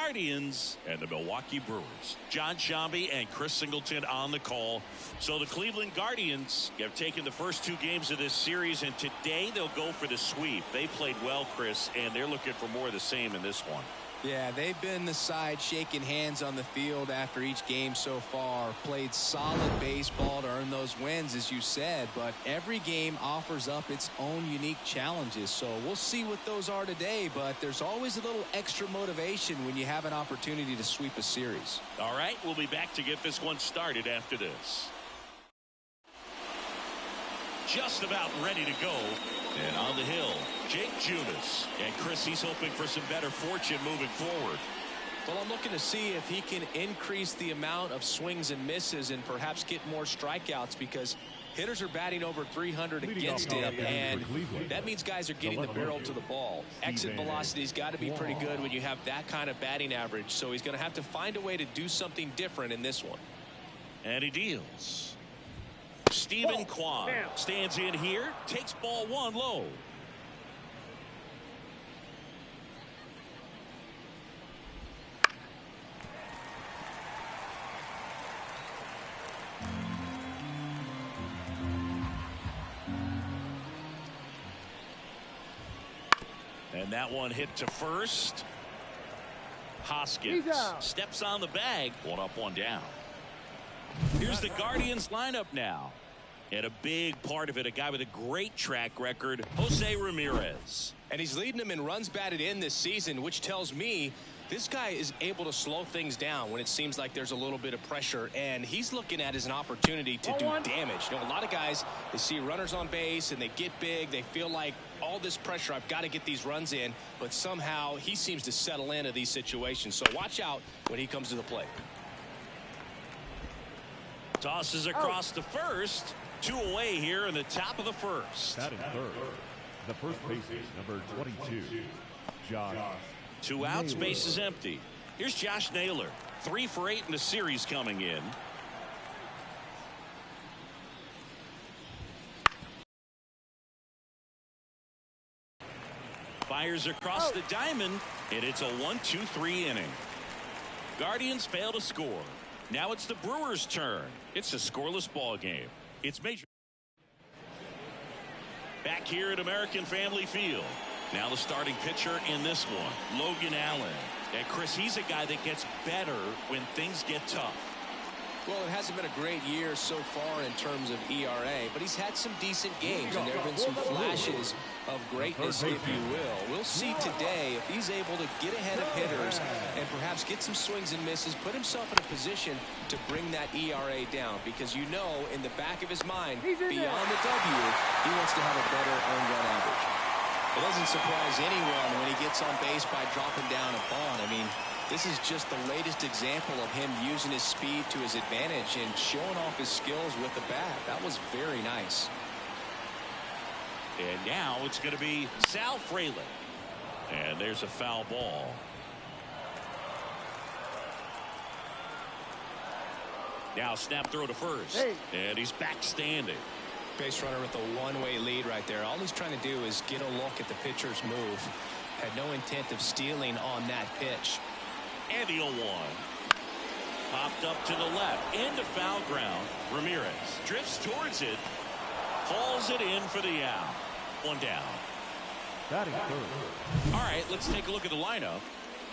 Guardians and the Milwaukee Brewers. John Shambi and Chris Singleton on the call. So the Cleveland Guardians have taken the first 2 games of this series, and today they'll go for the sweep. They played well, Chris, and they're looking for more of the same in this one. Yeah, they've been the side shaking hands on the field after each game so far. Played solid baseball to earn those wins, as you said, but every game offers up its own unique challenges. So we'll see what those are today, but there's always a little extra motivation when you have an opportunity to sweep a series. All right, we'll be back to get this one started after this. Just about ready to go. And on the hill, Jake Junis. And Chris, he's hoping for some better fortune moving forward. Well, I'm looking to see if he can increase the amount of swings and misses and perhaps get more strikeouts, because hitters are batting over 300 against him, and that means guys are getting the barrel to the ball. Exit velocity's got to be pretty good when you have that kind of batting average, so he's going to have to find a way to do something different in this one. And he deals. Stephen Kwan stands in here, takes ball 1 low. And that one hit to first. Hoskins steps on the bag. 1 up, 1 down. Here's the Guardians lineup now. And a big part of it, a guy with a great track record, Jose Ramirez. And he's leading them in runs batted in this season, which tells me this guy is able to slow things down when it seems like there's a little bit of pressure, and he's looking at it as an opportunity to do damage. You know, a lot of guys, they see runners on base and they get big. They feel like all this pressure, I've got to get these runs in, but somehow he seems to settle into these situations. So watch out when he comes to the plate. Tosses across the first. 2 away here in the top of the first. Batting third, the first baseman, number 22, Josh. 2 outs, base is empty. Here's Josh Naylor. 3 for 8 in the series coming in. Fires across the diamond, and it's a 1-2-3 inning. Guardians fail to score. Now it's the Brewers' turn. It's a scoreless ball game. It's major. Back here at American Family Field. Now the starting pitcher in this one, Logan Allen. And Chris, he's a guy that gets better when things get tough. Well, it hasn't been a great year so far in terms of ERA, but he's had some decent games, and there have been some flashes of greatness, if you will. We'll see today if he's able to get ahead of hitters and perhaps get some swings and misses, put himself in a position to bring that ERA down, because you know in the back of his mind, beyond the W, he wants to have a better earned run average. It doesn't surprise anyone when he gets on base by dropping down a bunt. I mean, this is just the latest example of him using his speed to his advantage and showing off his skills with the bat. That was very nice. And now it's going to be Sal Frelick. And there's a foul ball. Now snap throw to first. And he's back standing. Base runner with a one-way lead right there. All he's trying to do is get a look at the pitcher's move. Had no intent of stealing on that pitch. And the 0-1. Popped up to the left. Into foul ground. Ramirez drifts towards it. Hauls it in for the out. 1 down. Batting third. All right, let's take a look at the lineup.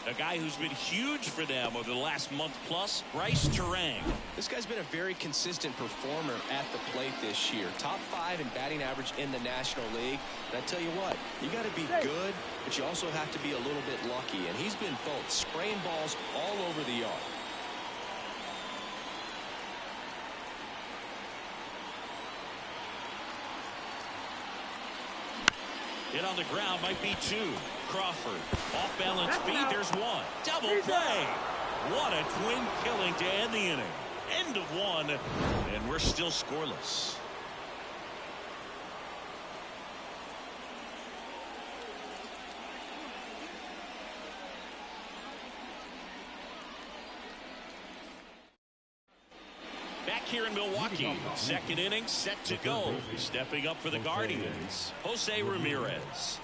A guy who's been huge for them over the last month plus, Bryce Terang. This guy's been a very consistent performer at the plate this year. Top 5 in batting average in the National League. And I tell you what, you got to be good, but you also have to be a little bit lucky. And he's been both, spraying balls all over the yard. Hit on the ground, might be 2. Crawford, off balance feet, there's 1. Double play. What a twin killing to end the inning. End of 1, and we're still scoreless. Back here in Milwaukee, second inning set to go. Stepping up for the Guardians, Jose Ramirez.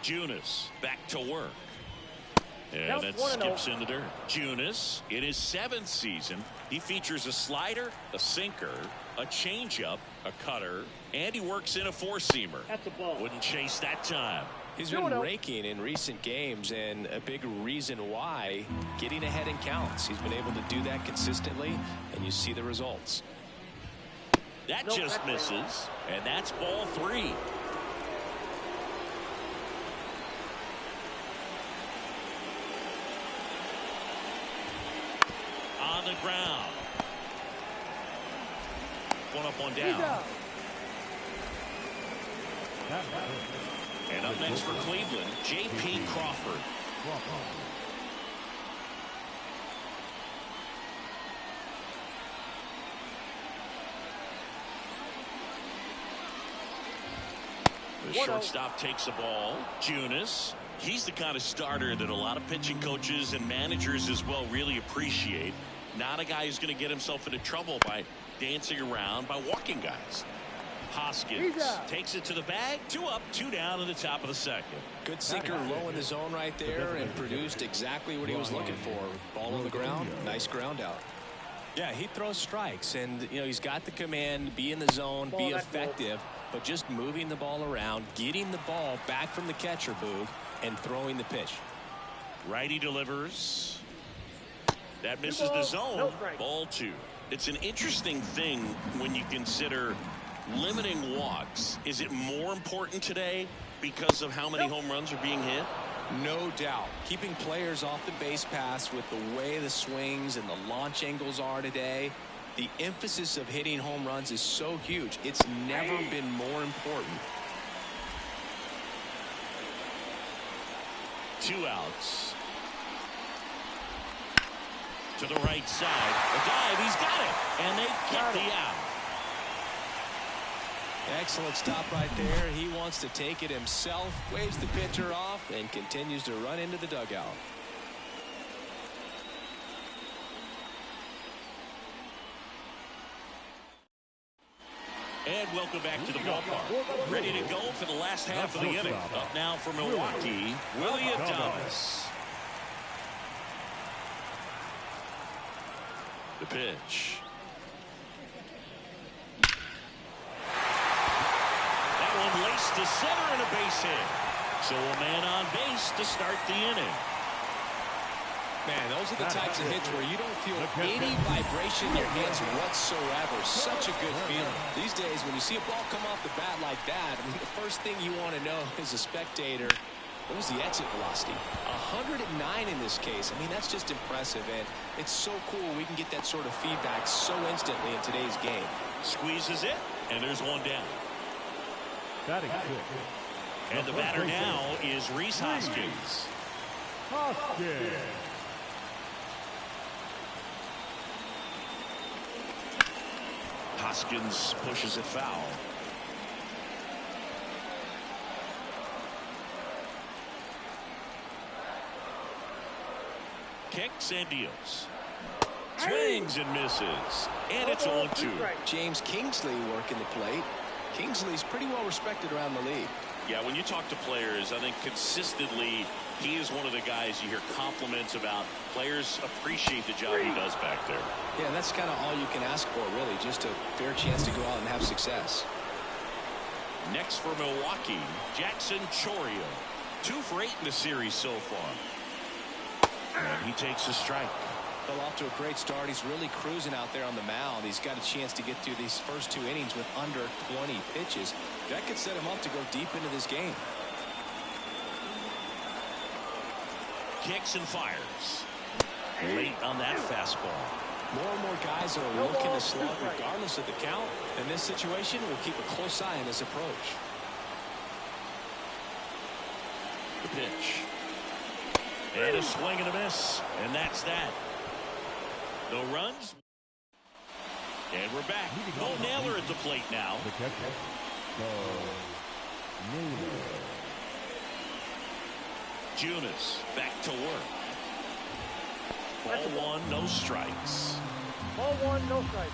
Junis back to work. And that skips in the dirt. Junis, in his 7th season, he features a slider, a sinker, a changeup, a cutter, and he works in a 4-seamer. That's a ball. Wouldn't chase that time. He's been raking in recent games, and a big reason why, getting ahead in counts. He's been able to do that consistently, and you see the results. That just misses, and that's ball 3. On the ground. One up, one down. And up next for Cleveland, J.P. Crawford. The shortstop takes the ball. Junis. He's the kind of starter that a lot of pitching coaches and managers as well really appreciate. Not a guy who's going to get himself into trouble by dancing around, by walking guys. Hoskins takes it to the bag. 2 up, 2 down in the top of the 2nd. Good sinker low in the zone right there and produced exactly what he was looking for. Ball on the ground, nice ground out. Yeah, he throws strikes, and you know he's got the command, be in the zone, be effective, but just moving the ball around, getting the ball back from the catcher, Boog, and throwing the pitch. Righty delivers. That misses the zone. Ball 2. It's an interesting thing when you consider limiting walks. Is it more important today because of how many home runs are being hit? No doubt. Keeping players off the base paths with the way the swings and the launch angles are today, the emphasis of hitting home runs is so huge. It's never been more important. 2 outs. To the right side. A dive. He's got it. And they get the out. Excellent stop right there. He wants to take it himself, waves the pitcher off, and continues to run into the dugout. And welcome back to the ballpark. Ready to go for the last half of the inning. Up now for Milwaukee, Willie Adames. The pitch. That one laced to center and a base hit. So a man on base to start the inning. Man, those are the types of hits where you don't feel any vibration in your hands whatsoever. Such a good feeling. These days, when you see a ball come off the bat like that, I mean, the first thing you want to know as a spectator, what was the exit velocity? 109 in this case. I mean, that's just impressive, and it's so cool we can get that sort of feedback so instantly in today's game. Squeezes it, and there's one down. Batting and the batter now is Rhys Hoskins. Hoskins pushes it foul. Kicks and deals. Swings and misses. And it's 0-2. James Kingsley working the plate. Kingsley's pretty well respected around the league. Yeah, when you talk to players, I think consistently he is one of the guys you hear compliments about. Players appreciate the job he does back there. Yeah, that's kind of all you can ask for, really, just a fair chance to go out and have success. Next for Milwaukee, Jackson Chourio. 2 for 8 in the series so far. And he takes a strike. Well, off to a great start. He's really cruising out there on the mound. He's got a chance to get through these first 2 innings with under 20 pitches. That could set him up to go deep into this game. Kicks and fires. Late on that fastball. More and more guys are looking to slug regardless of the count. In this situation, we'll keep a close eye on his approach. The pitch. And a swing and a miss. And that's that. No runs. And we're back. Bo Naylor at the plate now. Junis back to work. Ball 1, no strikes. Ball 1, no strikes.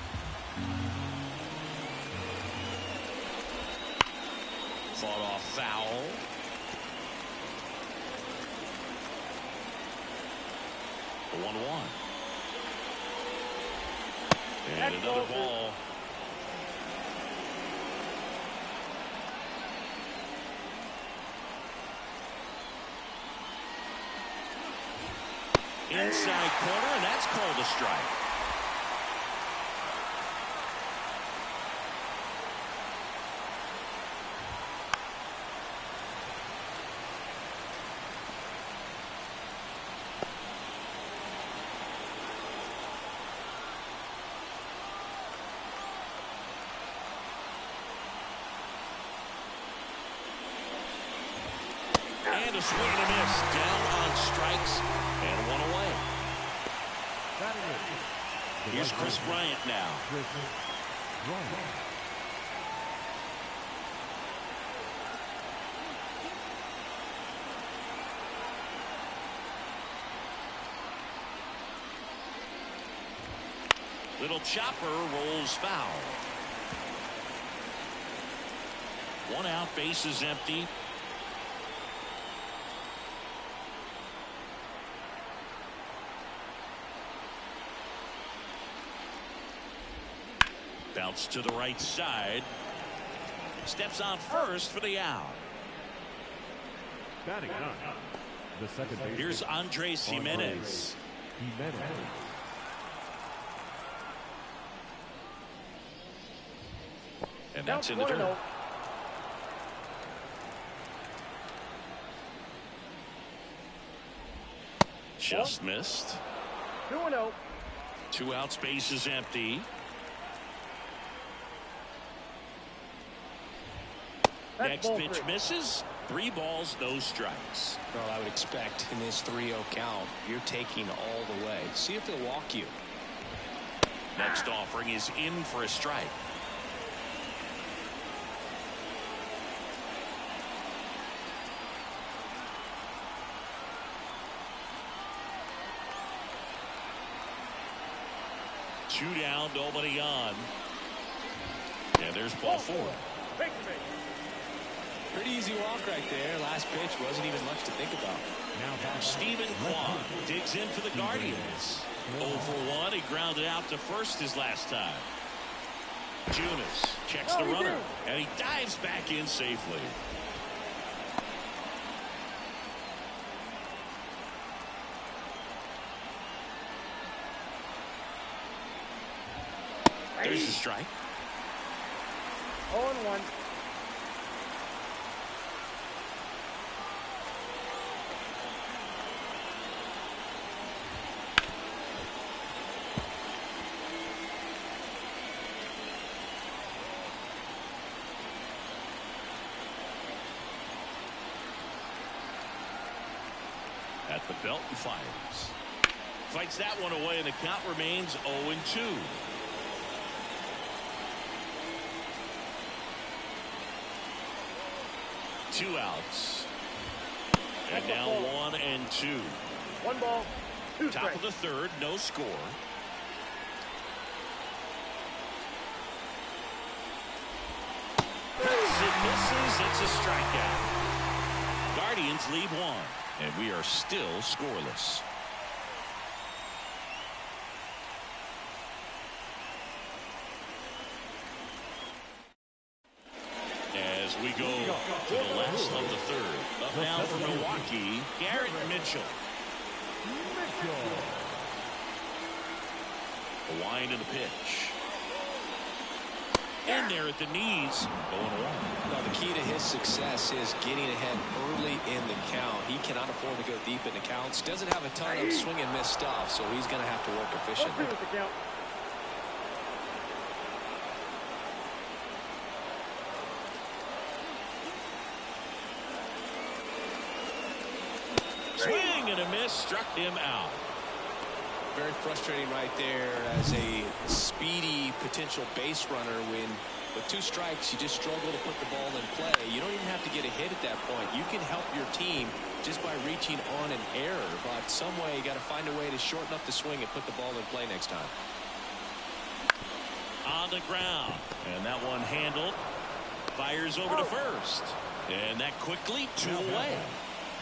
Fought off foul. 1-1. And another ball. Inside corner, and that's called a strike. And a swing and a miss. Down on strikes and one away. Here's Chris Bryant now. Little chopper rolls foul. 1 out, bases empty. Bounce to the right side. Steps on first for the out. Batting up. The second baseman. Here's Andres Jimenez. And that's in the dirt. Just missed. 2-0. 2 outs, bases empty. Next pitch misses. 3 balls, no strikes. Well, I would expect in this 3-0 count, you're taking all the way. See if they'll walk you. Next offering is in for a strike. Two down, nobody on. And there's ball 4. Pretty easy walk right there. Last pitch wasn't even much to think about. Stephen Kwan digs in for the Guardians. 0 for 1. He grounded out to first his last time. Junis checks the runner, and he dives back in safely. There's the strike. 0-1. At the belt and fires. Fights that one away, and the count remains 0-2. Two outs. And now 1-2. 1 ball, 2 Top of the third, no score. It misses. It's a strikeout. Guardians lead 1, and we are still scoreless. As we go to the last of the third. Up now for Milwaukee, Garrett Mitchell. A wind in the pitch. In there at the knees, going around. Well, the key to his success is getting ahead early in the count. He cannot afford to go deep in the counts. Doesn't have a ton of swing and miss stuff, so he's going to have to work efficiently. Swing and a miss, struck him out. Very frustrating right there as a speedy potential base runner when with 2 strikes you just struggle to put the ball in play. You don't even have to get a hit at that point. You can help your team just by reaching on an error, but some way you got to find a way to shorten up the swing and put the ball in play next time. On the ground, and that one handled. Fires over to first, and that quickly 2 away.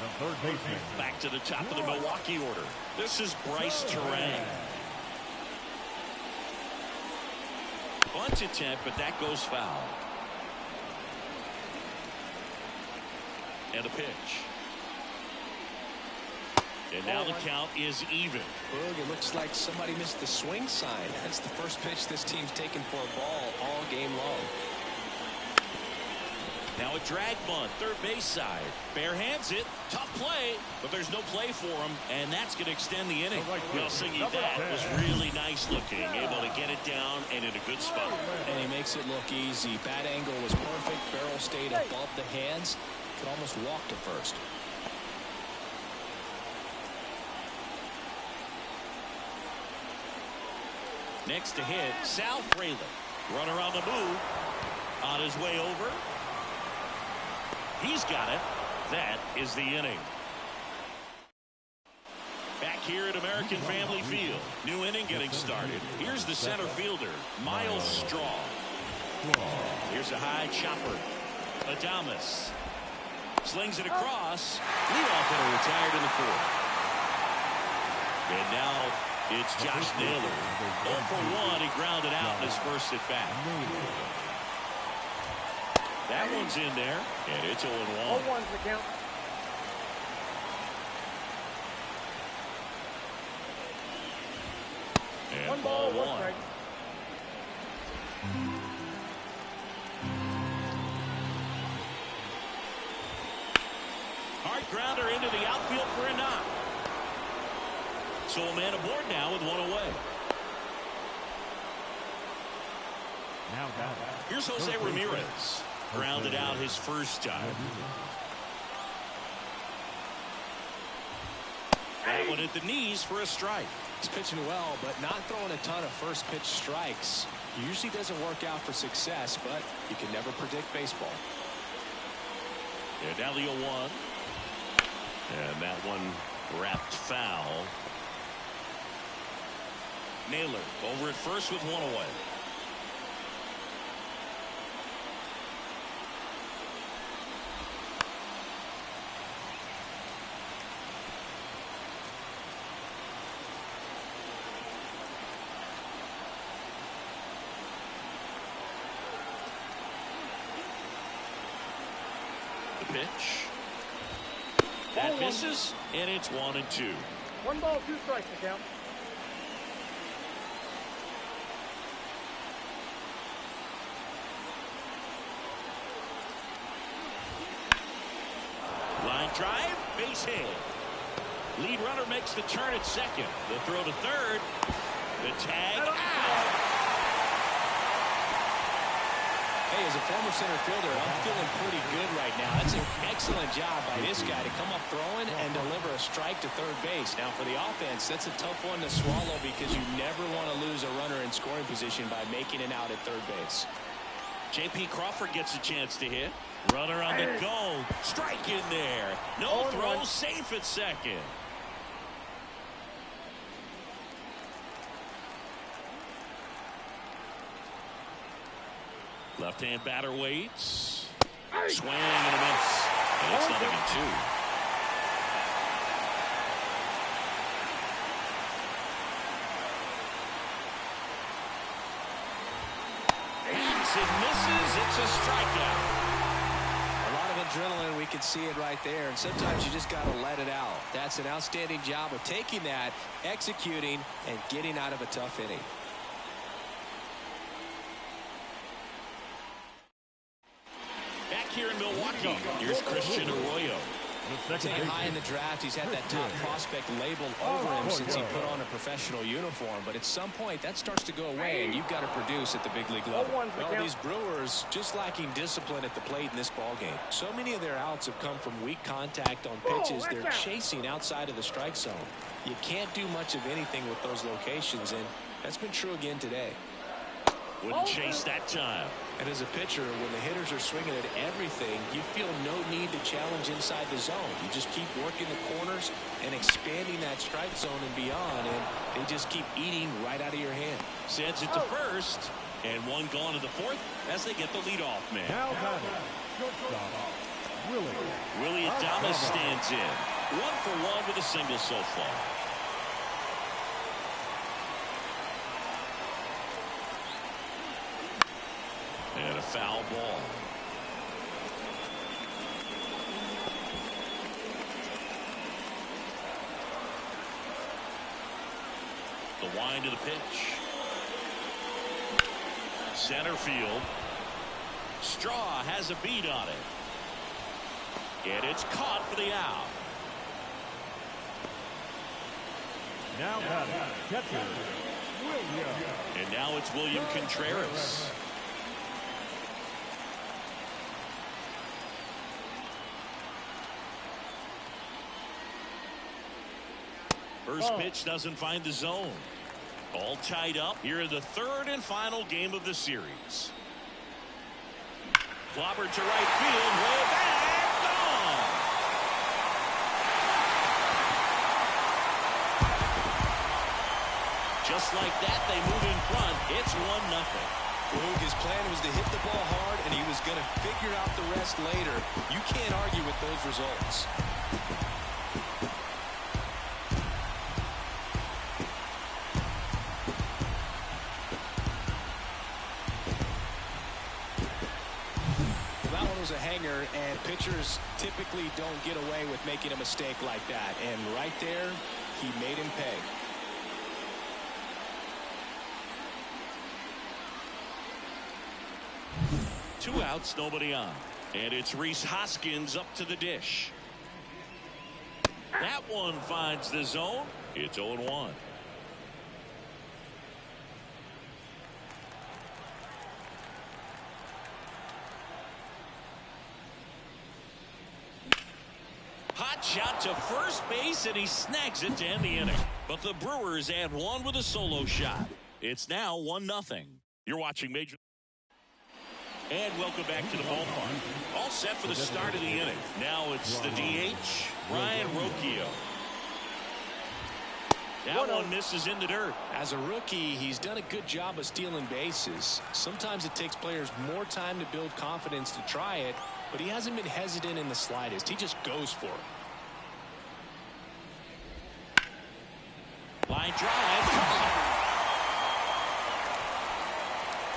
The third baseman. Back to the top of the Milwaukee order. This is Bryce Terang. Bunt attempt, but that goes foul. And a pitch. And now the count is even. Boog, it looks like somebody missed the swing sign. That's the first pitch this team's taken for a ball all game long. Now a drag bunt, third base side. Bare hands it. Tough play, but there's no play for him, and that's going to extend the inning. Well, Siggy, that was really nice looking. Able to get it down and in a good spot. And he makes it look easy. Bat angle was perfect. Barrel stayed above the hands. Could almost walk to first. Next to hit, Sal Fraley. Runner on the move. On his way over. He's got it. That is the inning. Back here at American Family Field. New inning getting started. Here's the center fielder, Miles Straw. Here's a high chopper. Adames. Slings it across. Leadoff hitter retired in the fourth. And now it's Josh Naylor. 0 for 1. He grounded out in his first at bat. That one's in there, and it's 0-1. 0-1's the count. And one ball, one strike. Hard grounder into the outfield for a knock. So a man aboard now with one away. Now down. Here's Jose Ramirez. Grounded out his first time. That one at the knees for a strike. He's pitching well, but not throwing a ton of first pitch strikes. Usually doesn't work out for success, but you can never predict baseball. And now the 0-1. And that one wrapped foul. Naylor over at first with one away. Pitch. That misses, and it's 1-2. 1 ball, 2 strikes to count. Line drive, base hit. Lead runner makes the turn at second. The throw to third. The tag out. Hey, as a former center fielder, I'm feeling pretty good right now. That's an excellent job by this guy to come up throwing and deliver a strike to third base. Now, for the offense, that's a tough one to swallow because you never want to lose a runner in scoring position by making it out at third base. J.P. Crawford gets a chance to hit. Runner on the go. Strike in there. No throw, safe at second. Left-hand batter waits. Swing and a miss. And it's 0-2. Hits and misses. It's a strikeout. A lot of adrenaline. We can see it right there. And sometimes you just got to let it out. That's an outstanding job of taking that, executing, and getting out of a tough inning. Here in Milwaukee, here's Christian Arroyo. Taken high in the draft, he's had that top prospect labeled over him since he put on a professional uniform. But at some point, that starts to go away, and you've got to produce at the big league level. Well, these Brewers just lacking discipline at the plate in this ballgame. So many of their outs have come from weak contact on pitches they're chasing outside of the strike zone. You can't do much of anything with those locations, and that's been true again today. Wouldn't chase that time. And as a pitcher, when the hitters are swinging at everything, you feel no need to challenge inside the zone. You just keep working the corners and expanding that strike zone and beyond, and they just keep eating right out of your hand. Sends it to first, and one gone to the fourth as they get the leadoff man. Now Willie Adames stands in. 1-for-1 with a single so far. And a foul ball. The wind of the pitch. Center field. Straw has a beat on it. And it's caught for the out. Now catcher, William. And now it's William Contreras. First pitch doesn't find the zone. All tied up here in the third and final game of the series. Clobbered to right field, way back, gone. Just like that, they move in front. It's 1-0. Boog, his plan was to hit the ball hard, and he was going to figure out the rest later. You can't argue with those results. A hanger, and pitchers typically don't get away with making a mistake like that, and right there he made him pay. Two outs, nobody on, and it's Rhys Hoskins up to the dish. That one finds the zone. It's 0-1. Hot shot to first base, and he snags it to end the inning. But the Brewers add one with a solo shot. It's now 1-0. You're watching Major. And welcome back to the ballpark. All set for the start of the inning. Now it's the DH, Ryan Rocchio. That one misses in the dirt. As a rookie, he's done a good job of stealing bases. Sometimes it takes players more time to build confidence to try it, but he hasn't been hesitant in the slightest. He just goes for it. Line drive.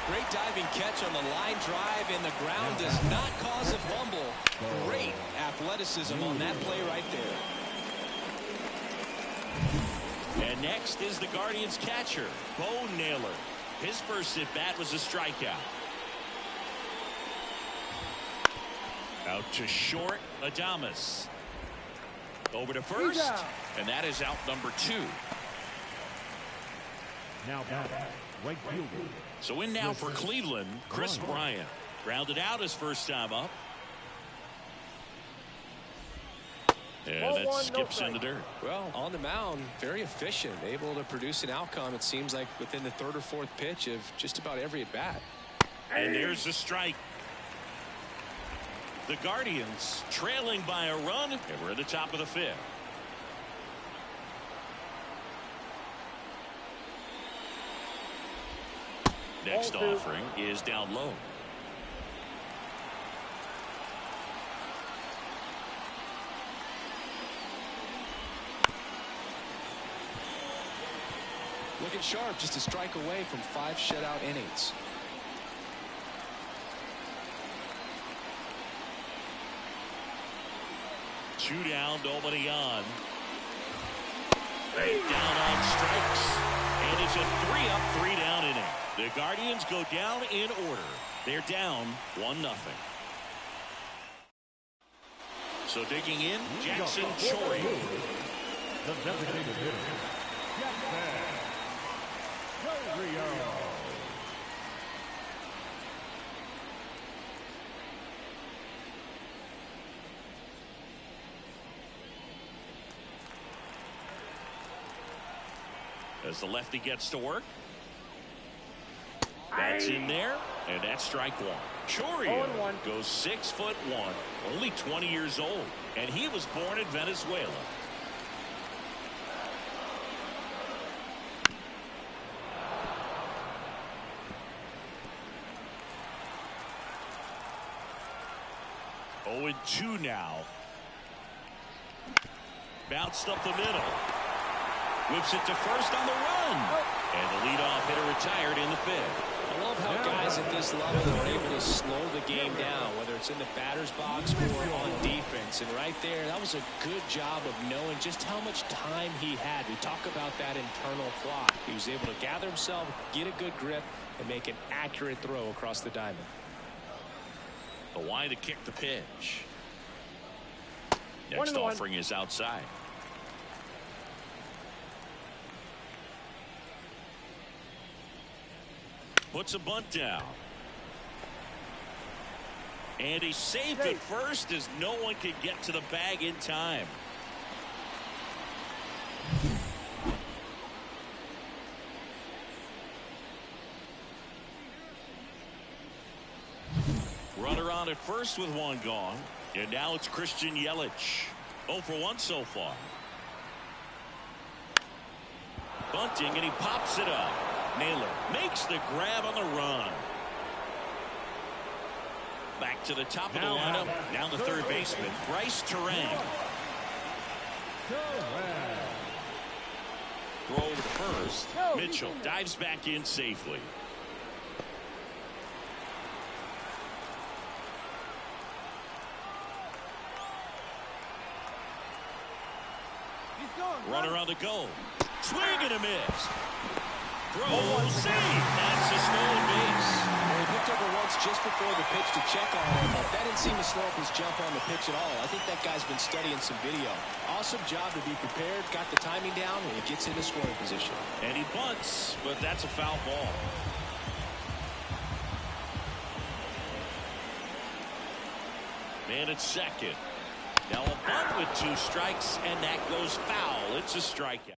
Great diving catch on the line drive, and the ground does not cause a fumble. Great athleticism on that play right there. And next is the Guardians catcher, Bo Naylor. His first at bat was a strikeout. Out to short, Adames. Over to first, and that is out number 2. Now right fielder. So in now for Cleveland, Chris Bryant. Grounded out his first time up. And that skips in the dirt. Well, on the mound, very efficient, able to produce an outcome, it seems like, within the third or fourth pitch of just about every at bat. And there's the strike. The Guardians trailing by a run, and we're at the top of the 5th. Next offering is down low. Looking sharp, just a strike away from 5 shutout innings. Two down, nobody on. Right down on strikes. And it's a 3-up, 3-down inning. The Guardians go down in order. They're down 1-0. So digging in, Jackson Chourio. The designated hitter, Jackson Chourio. As the lefty gets to work. That's in there, and that's strike 1. Chourio goes 6'1", only 20 years old, and he was born in Venezuela. 0-2 now. Bounced up the middle. Whips it to first on the run. And the leadoff hitter retired in the fifth. I love how guys at this level are able to slow the game down, whether it's in the batter's box or on defense. And right there, that was a good job of knowing just how much time he had. We talk about that internal clock. He was able to gather himself, get a good grip, and make an accurate throw across the diamond. The wide to kick the pitch. Next offering is outside. Puts a bunt down. And he's safe at first as no one could get to the bag in time. Runner on at first with one gone. And now it's Christian Yelich. 0 for 1 so far. Bunting, and he pops it up. Naylor makes the grab on the run. Back to the top of the lineup. Down the third baseman, Bryce Terang. Throw to first. Mitchell dives back in safely. Runner on the go. Swing and a miss. Throw, save. That's a stolen base. Well, he picked over once just before the pitch to check on him, but that didn't seem to slow up his jump on the pitch at all. I think that guy's been studying some video. Awesome job to be prepared, got the timing down, and he gets into scoring position. And he bunts, but that's a foul ball. Man at second. Now a bunt with 2 strikes, and that goes foul. It's a strikeout.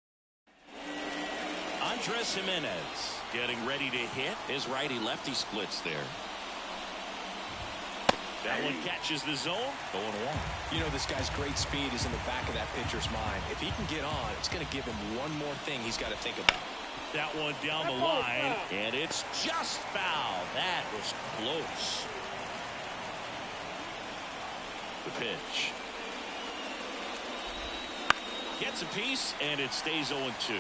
Andres Jimenez getting ready to hit. His righty-lefty splits there. That one catches the zone. 0-1. You know, this guy's great speed is in the back of that pitcher's mind. If he can get on, it's going to give him one more thing he's got to think about. That one down the line, and it's just foul. That was close. The pitch. Gets a piece, and it stays 0-2.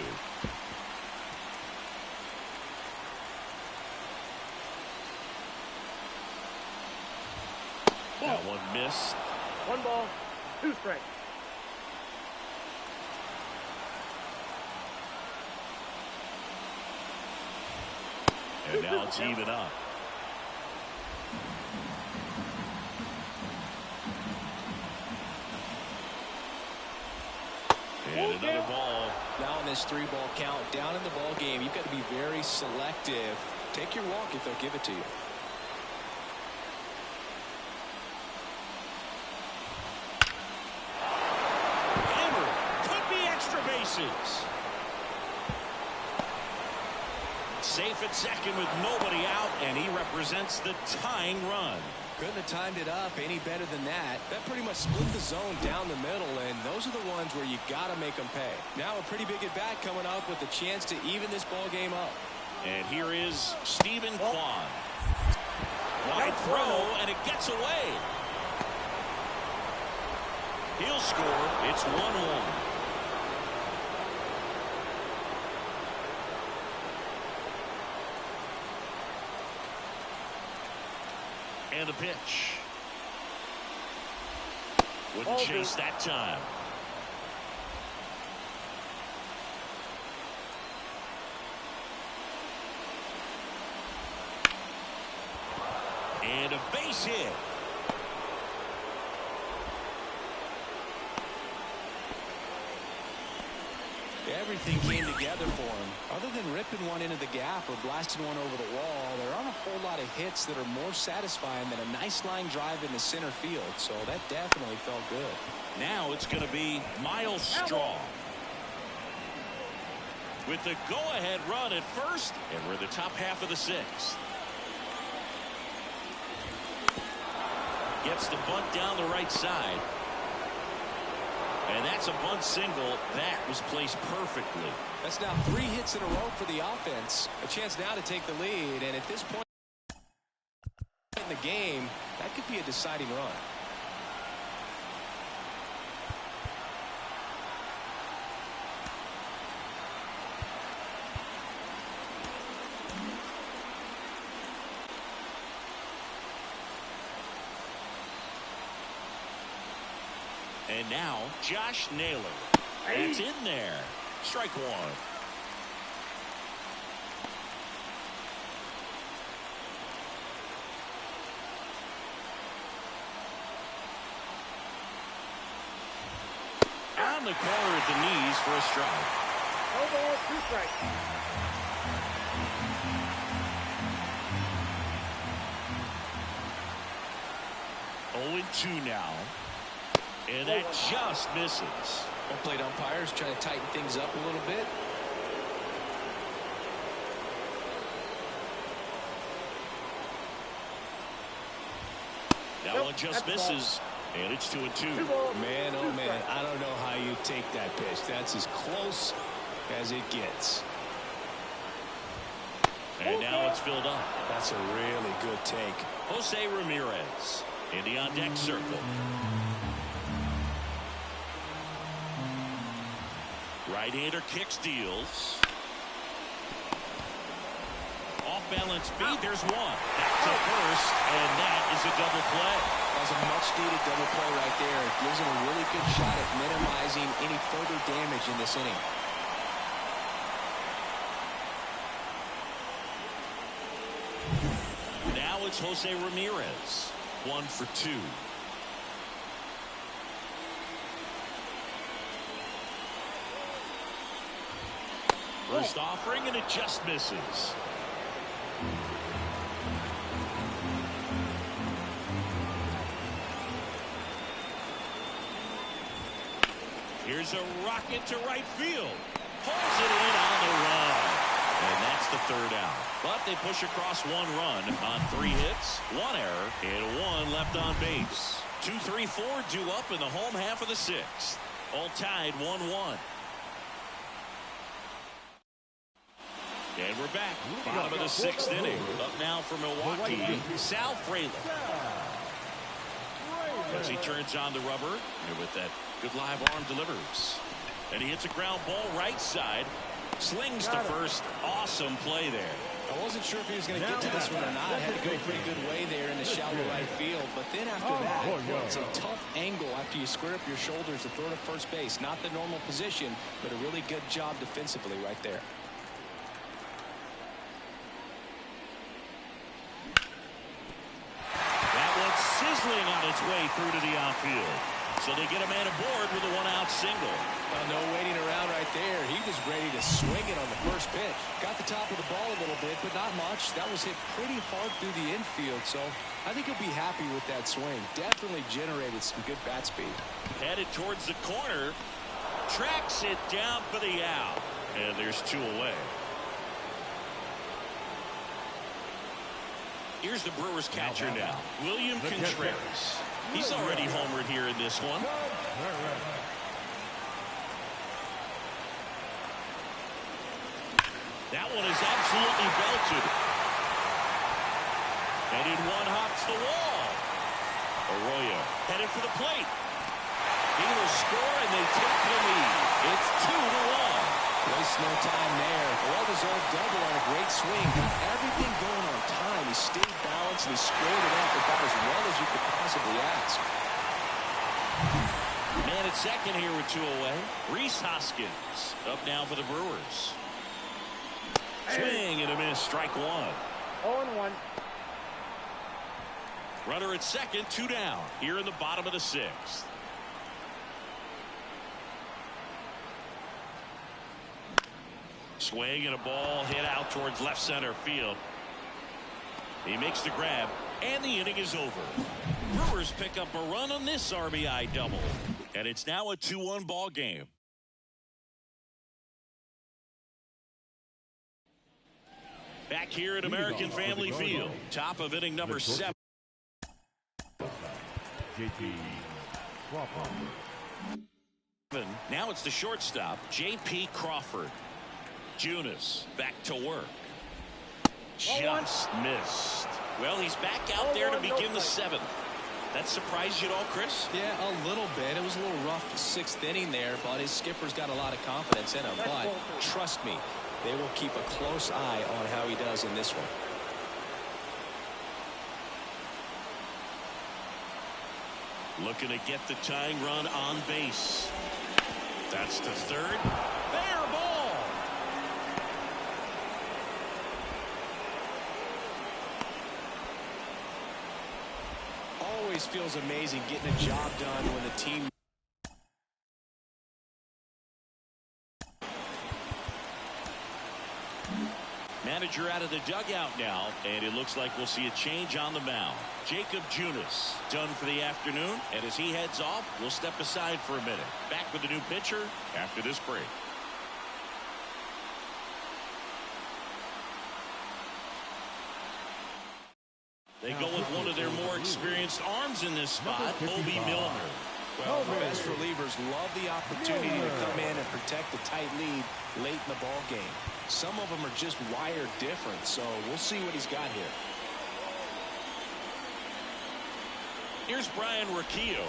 That one missed. 1 ball, 2 strikes. And now it's even up. And another ball. Now in this 3-ball count, down in the ball game, you've got to be very selective. Take your walk if they'll give it to you. Safe at second with nobody out, and he represents the tying run. Couldn't have timed it up any better than that. That pretty much split the zone down the middle, and those are the ones where you got to make them pay. Now a pretty big at bat coming up with a chance to even this ball game up. And here is Stephen Kwan. Wide throw, and it gets away. He'll score. It's 1-1. And the pitch. Wouldn't chase that time. And a base hit. Everything came together for him. Other than ripping one into the gap or blasting one over the wall, there aren't a whole lot of hits that are more satisfying than a nice line drive into center field. So that definitely felt good. Now it's going to be Miles Straw with the go-ahead run at first, and we're in the top half of the 6th. Gets the bunt down the right side. And that's a bunt single. That was placed perfectly. That's now 3 hits in a row for the offense. A chance now to take the lead. And at this point in the game, that could be a deciding run. And now Josh Naylor. It's in there. Strike one. On the corner at the knees for a strike. No ball, 2 strikes. Oh, 2 now. And that just misses. Well played, umpires, trying to tighten things up a little bit. That one just misses. And it's 2-2. Man, oh man, I don't know how you take that pitch. That's as close as it gets. And now it's filled up. That's a really good take. Jose Ramirez in the on-deck circle. Right-hander kicks, deals. Off-balance feed, there's one. That's a first, and that is a double play. That was a much-needed double play right there. It gives him a really good shot at minimizing any further damage in this inning. Now it's Jose Ramirez. 1 for 2. First offering, and it just misses. Here's a rocket to right field. Pulls it in on the run. And that's the 3rd out. But they push across 1 run on 3 hits, 1 error, and 1 left on base. 2, 3, 4 due up in the home half of the 6th. All tied 1-1. And we're back. Bottom of the 6th inning. Up now for Milwaukee, Sal Frelick. As he turns on the rubber, and with that good live arm delivers. And he hits a ground ball right side. Slings to first. Awesome play there. I wasn't sure if he was going to get to this one or not. Had to go a pretty good way there in the shallow right field. But then after that, it's a tough angle after you square up your shoulders to throw to first base. Not the normal position, but a really good job defensively right there. That one's sizzling on its way through to the outfield. So they get a man aboard with a 1-out single. Well, no waiting around right there. He was ready to swing it on the first pitch. Got the top of the ball a little bit, but not much. That was hit pretty hard through the infield, so I think he'll be happy with that swing. Definitely generated some good bat speed. Headed towards the corner. Tracks it down for the out. And there's 2 away. Here's the Brewers catcher now, William Contreras. He's already homered here in this one. That one is absolutely belted. And in one hops the wall. Arroyo headed for the plate. He will score, and they take the lead. It's 2-1. Waste no time there. Well-deserved double on a great swing. Got everything going on time. He stayed balanced, and he squared it up about as well as you could possibly ask. Man at second here with 2 away. Rhys Hoskins up now for the Brewers. Swing and a miss. Strike 1. 0-1. Runner at second, 2 down here in the bottom of the 6th. Swing and a ball hit out towards left center field. He makes the grab, and the inning is over. Brewers pick up a run on this RBI double, and it's now a 2-1 ball game. Back here at American Family Field, top of inning number 7. J.P. Crawford. Now it's the shortstop, J.P. Crawford. Junis back to work. Just missed. Well, he's back out there to begin the 7th. That surprised you at all, Chris? Yeah, a little bit. It was a little rough 6th inning there, but his skipper's got a lot of confidence in him. But trust me, they will keep a close eye on how he does in this one. Looking to get the tying run on base. That's the third. Fair ball. Always feels amazing getting a job done when the team. Manager out of the dugout now, and it looks like we'll see a change on the mound. Jacob Junis done for the afternoon, and as he heads off, we'll step aside for a minute. Back with the new pitcher after this break. They go with one of their more experienced arms in this spot, Obi Milner. Well, the best relievers love the opportunity to come in and protect a tight lead late in the ball game. Some of them are just wired different, so we'll see what he's got here. Here's Brian Riccio.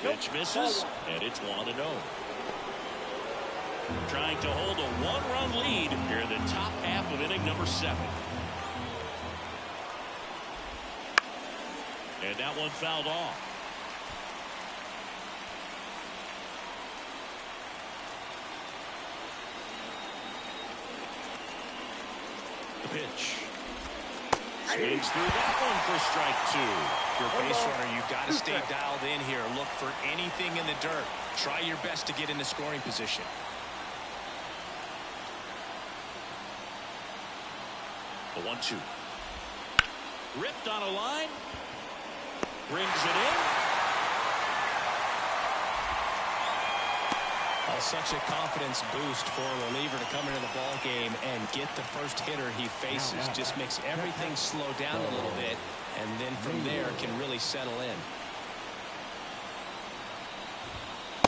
Pitch misses, and it's 1-0. Trying to hold a one-run lead here in the top half of inning number 7. And that one fouled off. The pitch. Swings through that one for strike 2. If you're a base runner, you've got to stay dialed in here. Look for anything in the dirt. Try your best to get in the scoring position. The 1-2. Ripped on a line. Brings it in. Well, such a confidence boost for a reliever to come into the ball game and get the first hitter he faces. Just makes everything slow down a little bit, and then from there can really settle in.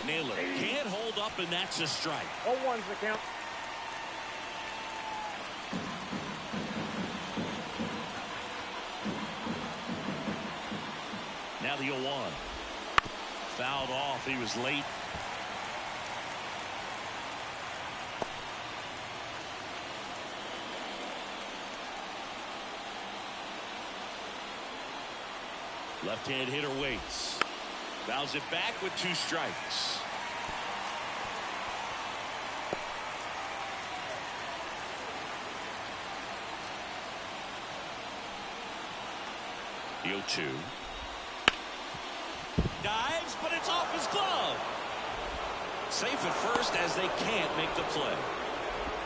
Naylor can't hold up, and that's a strike. 0-1's the count. Now the 0-1. Fouled off. He was late. Left-hand hitter waits. Fouls it back with 2 strikes. The 0-2. Dives, but it's off his glove. Safe at first as they can't make the play.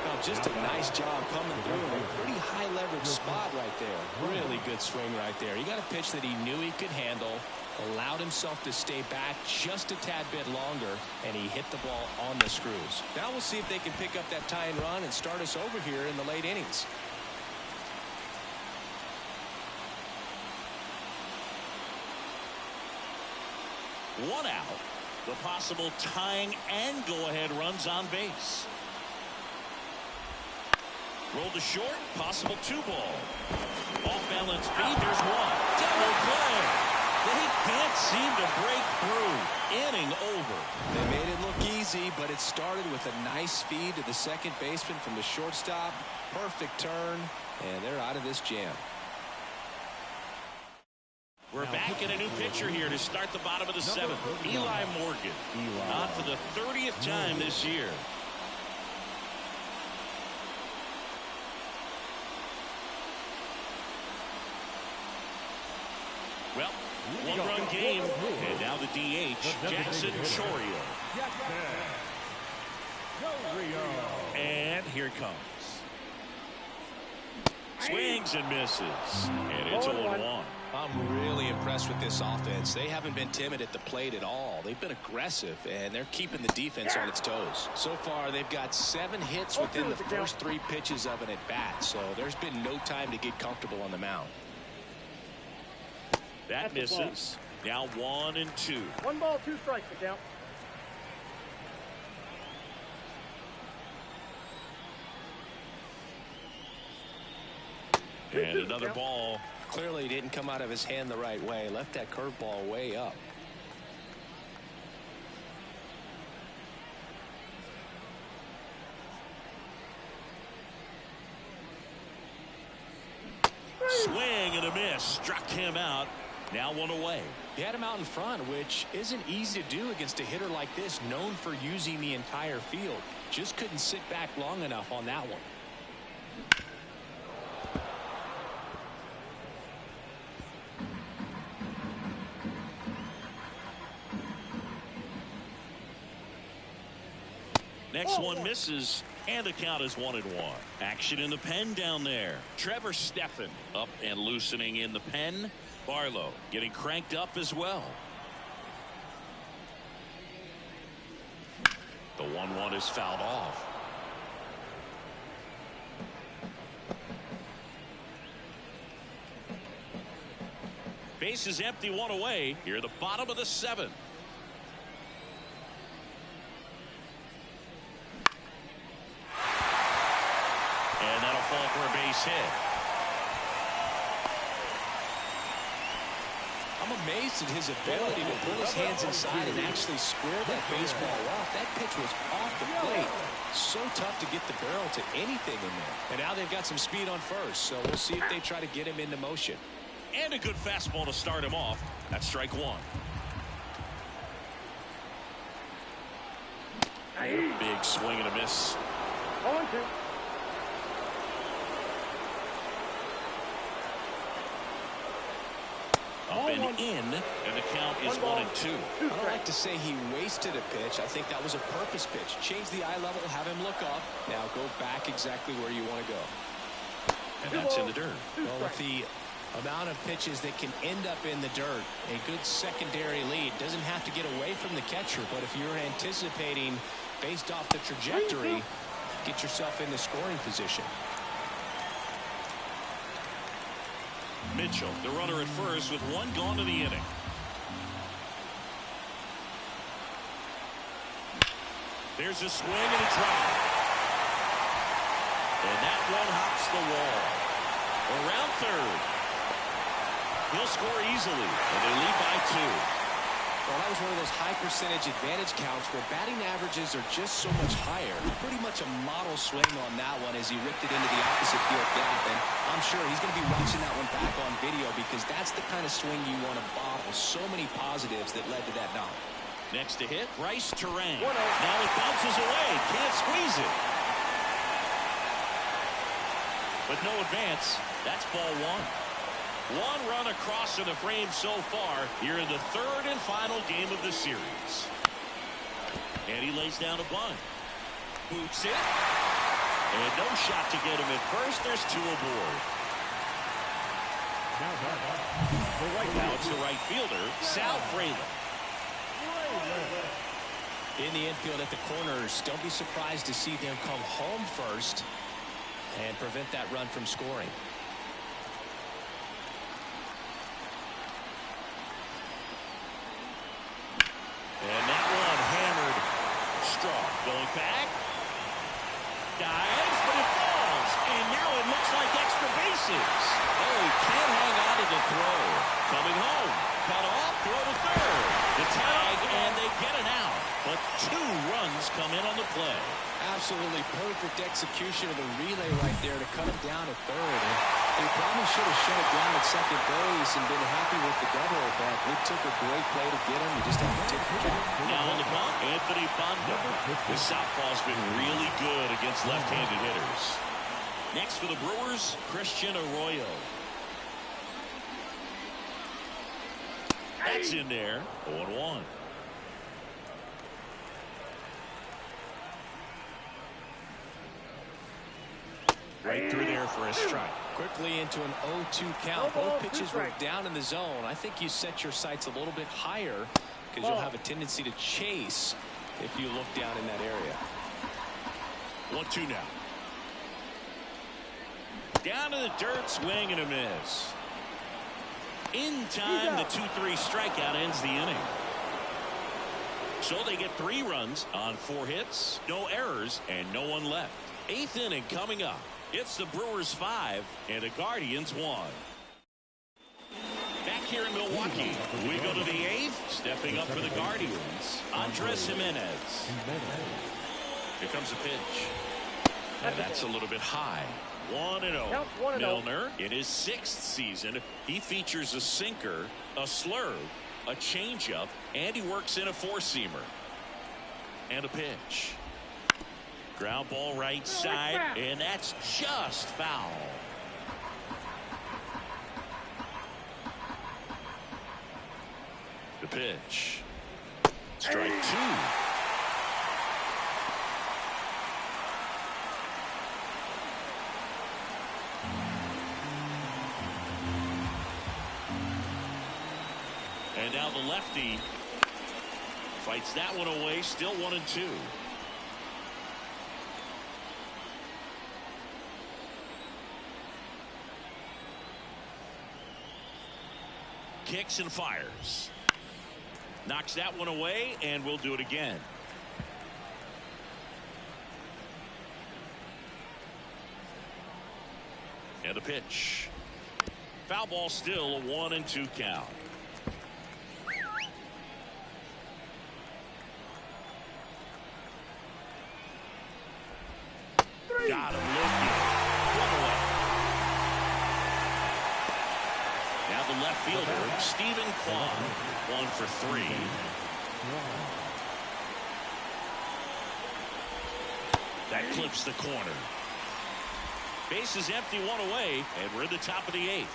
Well, just a nice job coming through in a pretty high leverage spot right there. Really good swing right there. He got a pitch that he knew he could handle, allowed himself to stay back just a tad bit longer, and he hit the ball on the screws. Now we'll see if they can pick up that tying run and start us over here in the late innings. One out. The possible tying and go-ahead runs on base. Roll to short. Possible 2-ball. Off-balance speed. There's one. Double play. They can't seem to break through. Inning over. They made it look easy, but it started with a nice feed to the second baseman from the shortstop. Perfect turn, and they're out of this jam. We're back in a new pitcher here to start the bottom of the 7th. Eli Morgan. On for the 30th time this year. Well, one-run game, and now the DH, Jackson Chourio. And here it comes. Swings and misses, and it's 0-1. I'm really impressed with this offense. They haven't been timid at the plate at all. They've been aggressive, and they're keeping the defense on its toes. So far, they've got 7 hits within the first 3 pitches of an at-bat, so there's been no time to get comfortable on the mound. That misses. Now 1-2. 1 ball, 2 strikes to count. And another ball. Clearly he didn't come out of his hand the right way. Left that curveball way up. Swing and a miss. Struck him out. Now one away. He had him out in front, which isn't easy to do against a hitter like this, known for using the entire field. Just couldn't sit back long enough on that one. Next one misses, and the count is 1-1. Action in the pen down there. Trevor Stephan up and loosening in the pen. Barlow getting cranked up as well. The 1-1 is fouled off. Base is empty, one away. Here at the bottom of the 7th. And that'll fall for a base hit. I'm amazed at his ability to pull his hands inside and actually square that baseball off. That pitch was off the plate. So tough to get the barrel to anything in there. And now they've got some speed on first, so we'll see if they try to get him into motion. And a good fastball to start him off. That's strike 1. Big swing and a miss. 0-2. Up and in, and the count is 1-2. I don't like to say he wasted a pitch. I think that was a purpose pitch. Change the eye level, have him look up. Now go back exactly where you want to go. And that's in the dirt. Well, with the amount of pitches that can end up in the dirt, a good secondary lead doesn't have to get away from the catcher, but if you're anticipating based off the trajectory, get yourself in the scoring position. Mitchell, the runner at first with 1 gone in the inning. There's a swing and a drive. And that one hops the wall. Around third. He'll score easily, and they lead by 2. Well, that was one of those high percentage advantage counts where batting averages are just so much higher. Pretty much a model swing on that one as he ripped it into the opposite field gap. And I'm sure he's going to be watching that one back on video because that's the kind of swing you want to bottle. So many positives that led to that knock. Next to hit, Bryce Terang. Now it bounces away. Can't squeeze it. But no advance. That's ball 1. 1 run across in the frame so far here in the 3rd and final game of the series. And he lays down a bunt. Boots it. And no shot to get him at first. There's 2 aboard. Now it's the right fielder, Sal Frelick. In the infield at the corners, don't be surprised to see them come home first and prevent that run from scoring. And that one hammered strong. Going back. Dives, but it falls. And now it looks like extra bases. Oh, he can't hang on to the throw. Coming home. Cut off, throw to third. The tag, and they get it out. But 2 runs come in on the play. Absolutely perfect execution of the relay right there to cut him down at third. And he probably should have shut it down at second base and been happy with the double, but it took a great play to get him. You just have to take the count. Now on the bump, Anthony Banda. The southpaw's been really good against left-handed hitters. Next for the Brewers, Christian Arroyo. That's in there. 0-1. Right through there for a strike. Quickly into an 0-2 count. Both pitches were down in the zone. I think you set your sights a little bit higher because you'll have a tendency to chase if you look down in that area. 1-2 now. Down to the dirt, swing and a miss. In time, the 2-3 strikeout ends the inning. So they get 3 runs on 4 hits, no errors, and no one left. 8th inning coming up. It's the Brewers 5 and the Guardians 1. Back here in Milwaukee, we go to the 8th. Stepping up for the Guardians, Andres Jimenez. Here comes a pitch. And that's a little bit high. 1-0. Counts 1-0. Milner, in his 6th season, he features a sinker, a slurve, a changeup, and he works in a 4-seamer. And a pitch. Ground ball right side, and that's just foul. The pitch. Strike 2. And now the lefty fights that one away, still 1-2. Kicks and fires. Knocks that one away, and we'll do it again. And a pitch. Foul ball, still a 1-2 count. Got him looking. One away. Now the left fielder, Stephen Kwan, 1 for 3. That clips the corner. Base is empty, 1 away, and we're in the top of the 8th.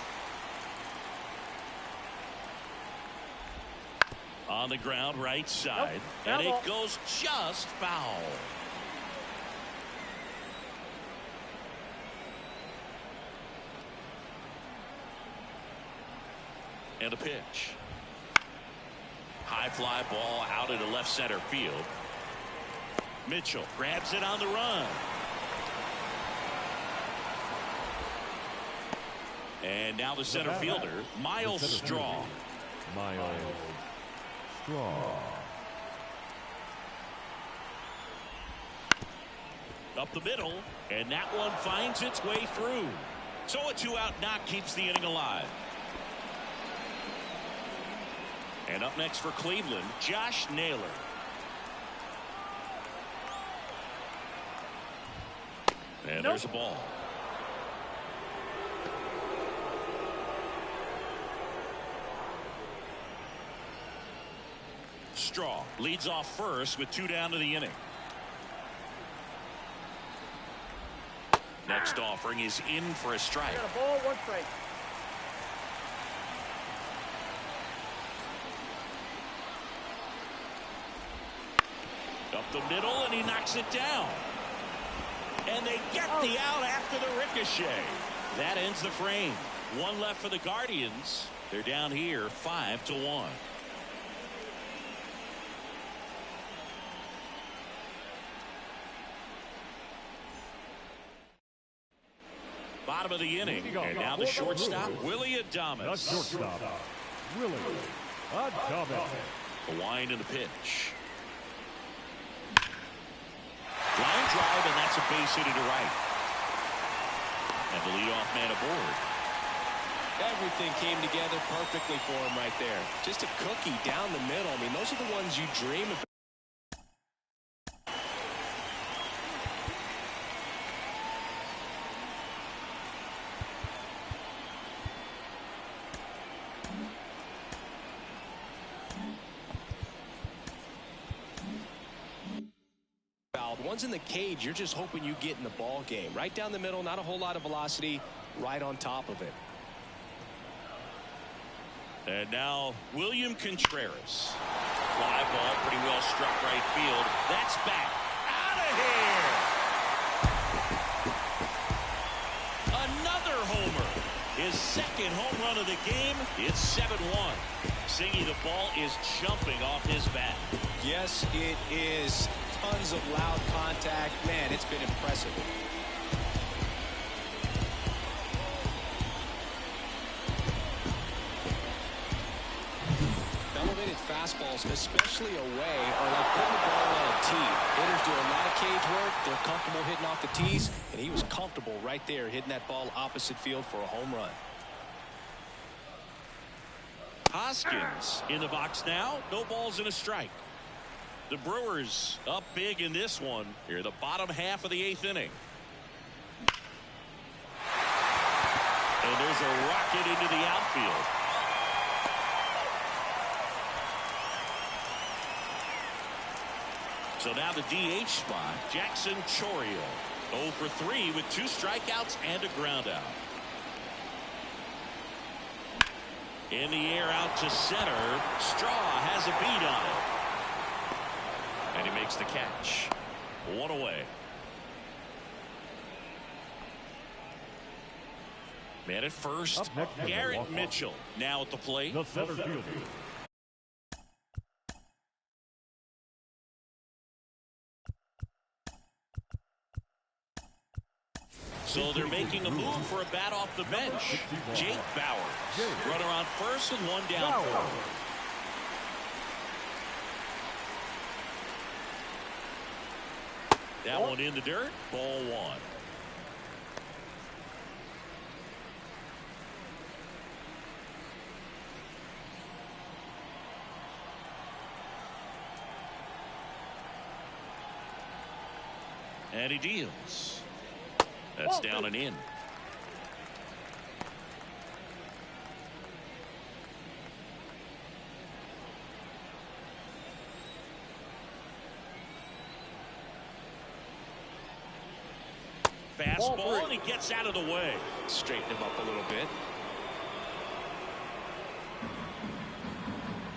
On the ground, right side, and it goes just foul. And a pitch. High fly ball out into left center field. Mitchell grabs it on the run. And now the center fielder, Miles Straw. Miles Straw. Up the middle, and that one finds its way through. So a 2-out knock keeps the inning alive. And up next for Cleveland, Josh Naylor. And there's a ball. Straw leads off first with 2 down to the inning. Next offering is in for a strike. Got a ball, 1 strike. Up the middle, and he knocks it down. And they get the out after the ricochet. That ends the frame. 1 left for the Guardians. They're down here 5-1. Bottom of the inning, and now the shortstop, Willie Adames. The shortstop, Willie Adames. A wind and a pitch. Line drive, and that's a base hit to right. And the leadoff man aboard. Everything came together perfectly for him right there. Just a cookie down the middle. I mean, those are the ones you dream about. One's in the cage, you're just hoping you get in the ball game. Right down the middle, not a whole lot of velocity, right on top of it. And now William Contreras. Fly ball, pretty well struck right field. That's back. Out of here. Another homer. His 2nd home run of the game. It's 7-1. Singy, the ball is jumping off his bat. Yes, it is. Tons of loud contact. Man, it's been impressive. Elevated fastballs, especially away, are like putting the ball on a tee. Hitters do a lot of cage work. They're comfortable hitting off the tees, and he was comfortable right there hitting that ball opposite field for a home run. Hoskins in the box now. No balls and a strike. The Brewers up big in this one. Here, the bottom half of the 8th inning. And there's a rocket into the outfield. So now the DH spot, Jackson Chourio. 0 for 3 with 2 strikeouts and a ground out. In the air out to center. Straw has a beat on it. And he makes the catch. 1 away. Man at first, Garrett Mitchell now at the plate. The center fielder. So they're making a move for a bat off the bench. Jake Bauers. Runner on first and 1 down forward. That one in the dirt. Ball 1. And he deals. That's down and in. Fastball, and he gets out of the way. Straighten him up a little bit.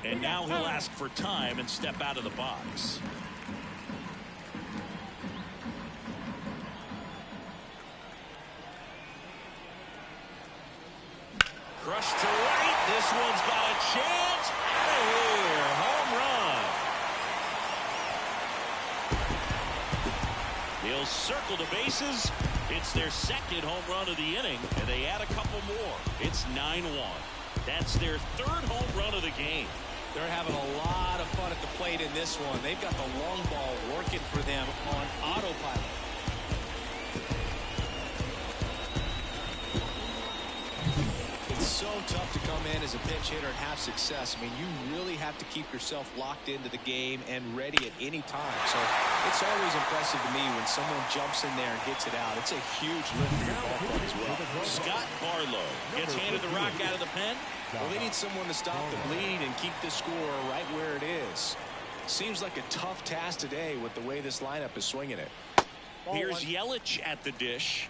And now he'll ask for time and step out of the box. Crushed to right. This one's got a chance. Out of here. Home run. They'll circle the bases. It's their second home run of the inning, and they add a couple more. It's 9-1. That's their 3rd home run of the game. They're having a lot of fun at the plate in this one. They've got the long ball working for them on autopilot. So tough to come in as a pinch hitter and have success. I mean, you really have to keep yourself locked into the game and ready at any time. So it's always impressive to me when someone jumps in there and hits it out. It's a huge lift for your ball club as well. Scott Barlow gets handed the rock out of the pen. Well, they need someone to stop the bleed and keep the score right where it is. Seems like a tough task today with the way this lineup is swinging it. Here's Yelich at the dish.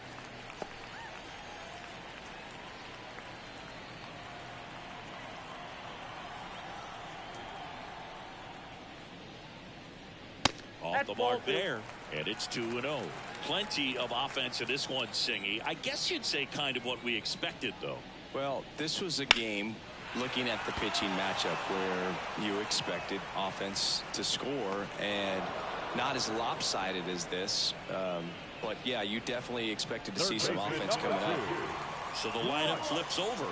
Off the mark there, and it's 2-0. Plenty of offense in this one, Singy. I guess you'd say kind of what we expected, though. Well, this was a game, looking at the pitching matchup, where you expected offense to score, and not as lopsided as this. But, yeah, you definitely expected to see some offense coming up. So the lineup flips over.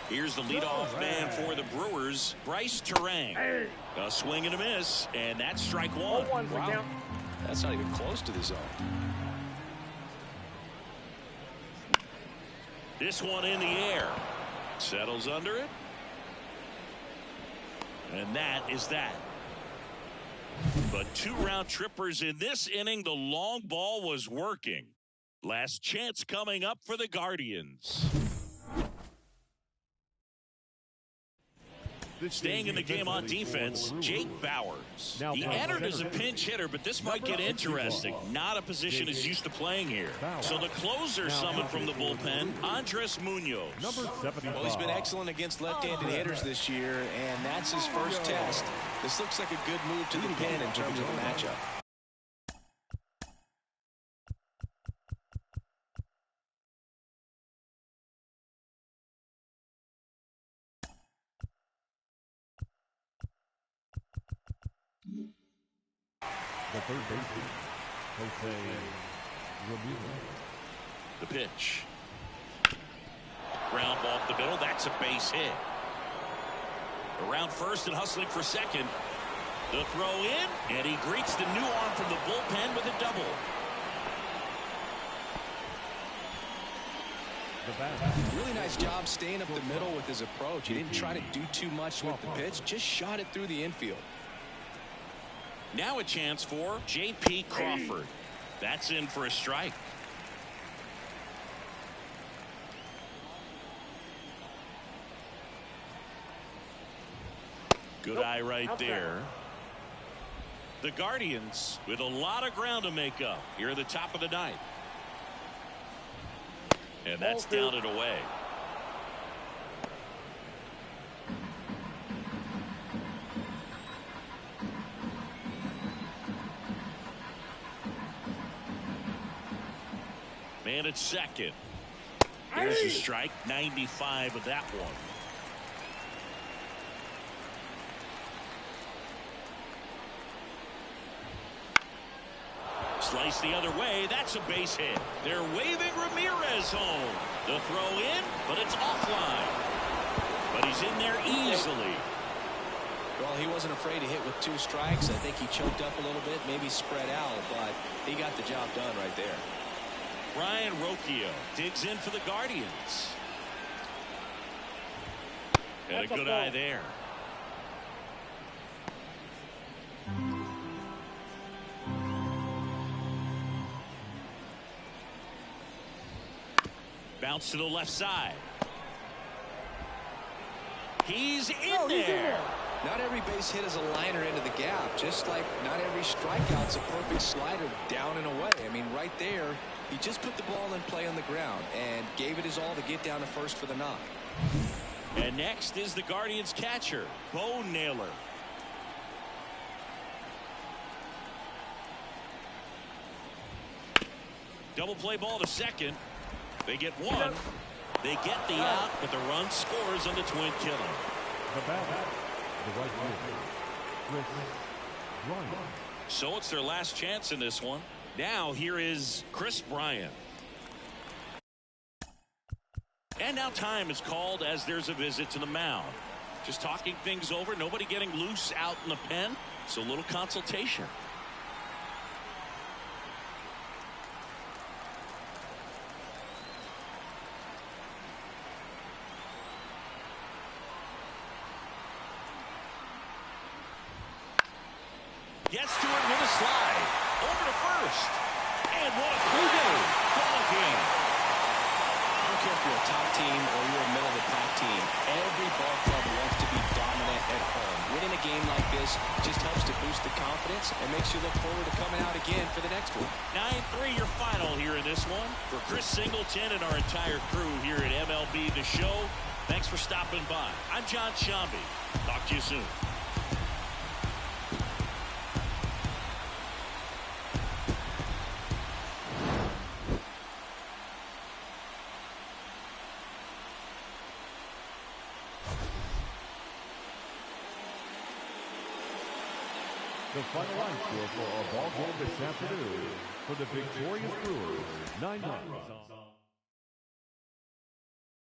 Here's the leadoff man for the Brewers, Bryce Terang. A swing and a miss, and that's strike 1. Wow. That's not even close to the zone. This one in the air. Settles under it. And that is that. But 2 round trippers in this inning. The long ball was working. Last chance coming up for the Guardians. Staying in the game on defense, Jake Bauers. He entered as a pinch hitter, but this might get interesting. Not a position he's used to playing here. So the closer summoned from the bullpen, Andres Munoz. Well, he's been excellent against left-handed hitters this year, and that's his first test. This looks like a good move to the pen in terms of the matchup. The third baseman, Jose Ramirez. The pitch. Ground ball up the middle. That's a base hit. Around first and hustling for second. The throw in, and he greets the new arm from the bullpen with a double. Really nice job staying up the middle with his approach. He didn't try to do too much with the pitch, just shot it through the infield. Now a chance for J.P. Crawford. That's in for a strike. Good eye right there. The Guardians with a lot of ground to make up here at the top of the ninth. And that's down and away. Man at second. There's a strike. 95 of that one. Slice the other way. That's a base hit. They're waving Ramirez home. The throw in, but it's offline. But he's in there easily. Well, he wasn't afraid to hit with 2 strikes. I think he choked up a little bit, maybe spread out, but he got the job done right there. Ryan Rocchio digs in for the Guardians. And a good eye there. Bounce to the left side. He's in there. Not every base hit is a liner into the gap, just like not every strikeout's a perfect slider down and away. I mean, right there, he just put the ball in play on the ground and gave it his all to get down to first for the knock. And next is the Guardians catcher, Bo Naylor. Double play ball to second. They get one. They get the out, but the run scores on the twin killer. The bat, the right fielder, Chris Bryant. So it's their last chance in this one. Now here is Chris Bryant. And now time is called as there's a visit to the mound. Just talking things over. Nobody getting loose out in the pen. So a little consultation. Gets to it with a slide. Over to first. And what a play. Ball game. I don't care if you're a top team or you're a middle-of-the-pack team. Every ball club wants to be dominant at home. Winning a game like this just helps to boost the confidence and makes you look forward to coming out again for the next one. 9-3 your final here in this one. For Chris Singleton and our entire crew here at MLB The Show, thanks for stopping by. I'm John Shambi. Talk to you soon. The final line score for our ball game this afternoon for the victorious Brewers, 9 runs.